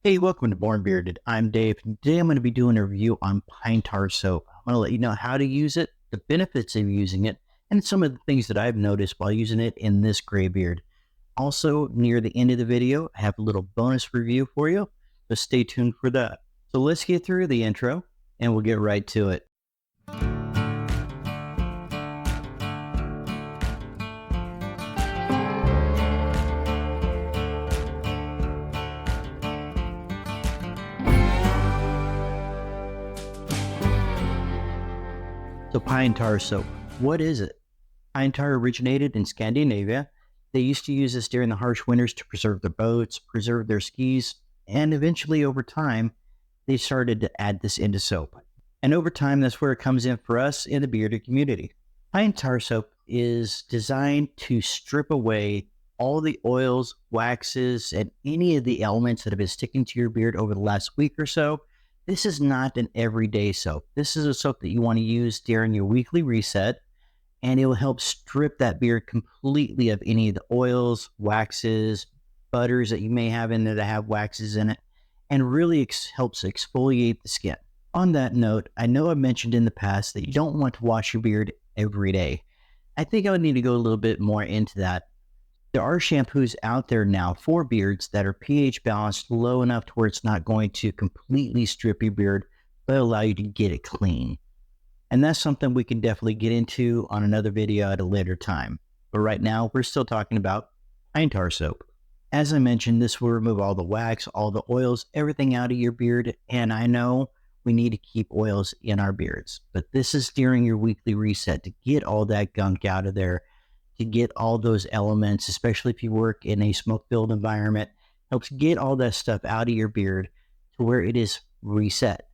Hey, welcome to Born Bearded. I'm Dave. Today I'm going to be doing a review on pine tar soap. I'm going to let you know how to use it, the benefits of using it, and some of the things that I've noticed while using it in this gray beard. Also, near the end of the video, I have a little bonus review for you, so stay tuned for that. So let's get through the intro and we'll get right to it. So pine tar soap, what is it? Pine tar originated in Scandinavia. They used to use this during the harsh winters to preserve their boats, preserve their skis, and eventually over time, they started to add this into soap. And over time, that's where it comes in for us in the bearded community. Pine tar soap is designed to strip away all the oils, waxes, and any of the elements that have been sticking to your beard over the last week or so. This is not an everyday soap. This is a soap that you want to use during your weekly reset, and it will help strip that beard completely of any of the oils, waxes, butters that you may have in there that have waxes in it, and really helps exfoliate the skin. On that note, I know I've mentioned in the past that you don't want to wash your beard every day. I think I would need to go a little bit more into that. There are shampoos out there now for beards that are pH balanced low enough to where it's not going to completely strip your beard, but allow you to get it clean. And that's something we can definitely get into on another video at a later time. But right now, we're still talking about pine tar soap. As I mentioned, this will remove all the wax, all the oils, everything out of your beard. And I know we need to keep oils in our beards, but this is during your weekly reset to get all that gunk out of there, to get all those elements, especially if you work in a smoke-filled environment, helps get all that stuff out of your beard to where it is reset.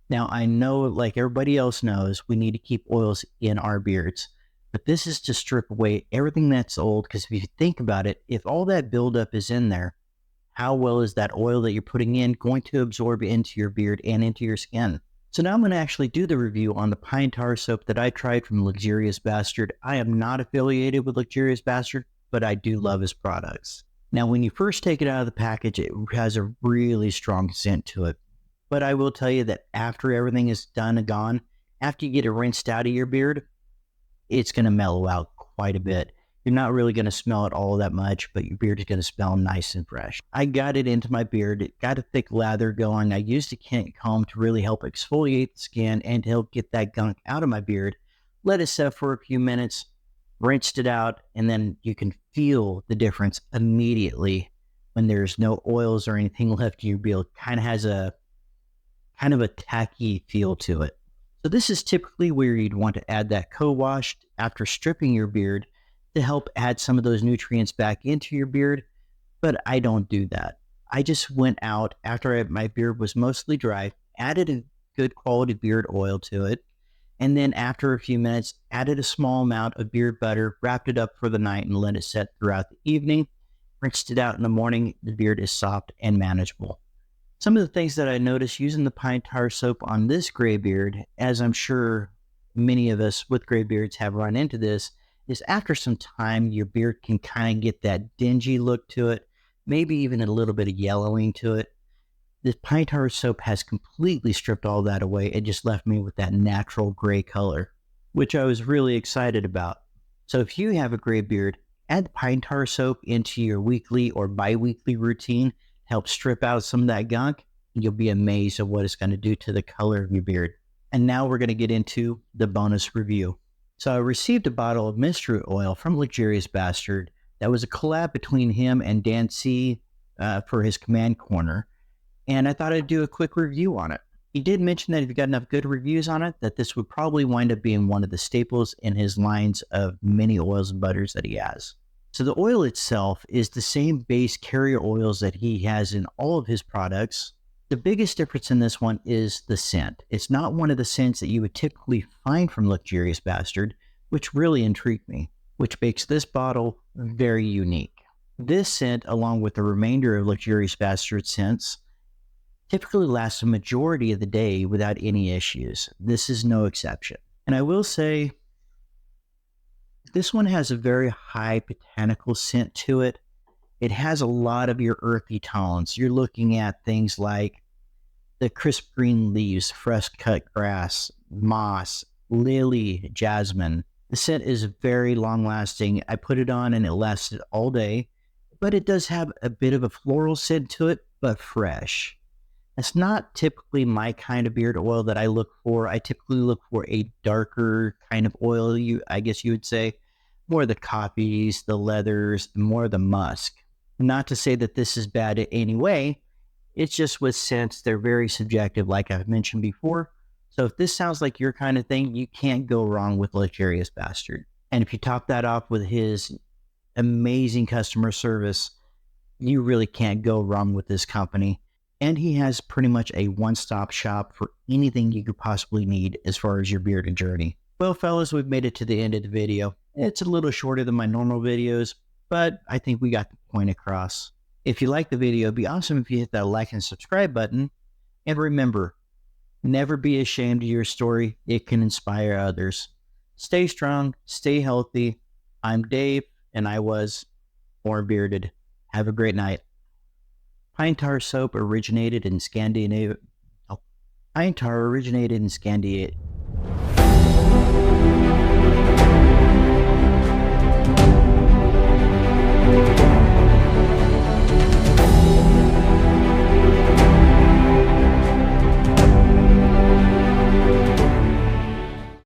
Now, I know, like everybody else knows, we need to keep oils in our beards, but this is to strip away everything that's old, because if you think about it, if all that buildup is in there, how well is that oil that you're putting in going to absorb into your beard and into your skin? So now I'm going to actually do the review on the pine tar soap that I tried from Luxurious Bastard. I am not affiliated with Luxurious Bastard, but I do love his products. Now, when you first take it out of the package, it has a really strong scent to it. But I will tell you that after everything is done and gone, after you get it rinsed out of your beard, it's going to mellow out quite a bit. You're not really going to smell it all that much, but your beard is going to smell nice and fresh. I got it into my beard. It got a thick lather going. I used a Kent comb to really help exfoliate the skin and to help get that gunk out of my beard. Let it set for a few minutes, rinsed it out, and then you can feel the difference immediately when there's no oils or anything left in your beard. It kind of a tacky feel to it. So this is typically where you'd want to add that co-wash after stripping your beard to help add some of those nutrients back into your beard, but I don't do that. I just went out after my beard was mostly dry, added a good quality beard oil to it, and then after a few minutes, added a small amount of beard butter, wrapped it up for the night, and let it set throughout the evening. Rinsed it out in the morning. The beard is soft and manageable. Some of the things that I noticed using the pine tar soap on this gray beard, as I'm sure many of us with gray beards have run into this, is after some time, your beard can kind of get that dingy look to it, maybe even a little bit of yellowing to it. This pine tar soap has completely stripped all that away and just left me with that natural gray color, which I was really excited about. So if you have a gray beard, add pine tar soap into your weekly or bi-weekly routine to help strip out some of that gunk, and you'll be amazed at what it's going to do to the color of your beard. And now we're going to get into the bonus review. So I received a bottle of mystery oil from Luxurious Bastard that was a collab between him and Dan C for his Command Corner, and I thought I'd do a quick review on it. He did mention that if you got enough good reviews on it, that this would probably wind up being one of the staples in his lines of many oils and butters that he has. So the oil itself is the same base carrier oils that he has in all of his products. The biggest difference in this one is the scent. It's not one of the scents that you would typically find from Luxurious Bastard, which really intrigued me, which makes this bottle very unique. This scent, along with the remainder of Luxurious Bastard scents, typically lasts a majority of the day without any issues. This is no exception. And I will say, this one has a very high botanical scent to it. It has a lot of your earthy tones. You're looking at things like the crisp green leaves, fresh cut grass, moss, lily, jasmine. The scent is very long lasting. I put it on and it lasted all day, but it does have a bit of a floral scent to it, but fresh. It's not typically my kind of beard oil that I look for. I typically look for a darker kind of oil, I guess you would say, more the coffees, the leathers, more the musk. Not to say that this is bad in any way, it's just with scents, they're very subjective, like I've mentioned before. So if this sounds like your kind of thing, you can't go wrong with Luxurious Bastard. And if you top that off with his amazing customer service, you really can't go wrong with this company. And he has pretty much a one-stop shop for anything you could possibly need as far as your bearded journey. Well, fellas, we've made it to the end of the video. It's a little shorter than my normal videos, but I think we got the point across. If you like the video, it'd be awesome if you hit that like and subscribe button. And remember, never be ashamed of your story. It can inspire others. Stay strong, stay healthy. I'm Dave, and I was born bearded. Have a great night. Pine tar soap originated in Scandinavia. Pine tar originated in Scandinavia.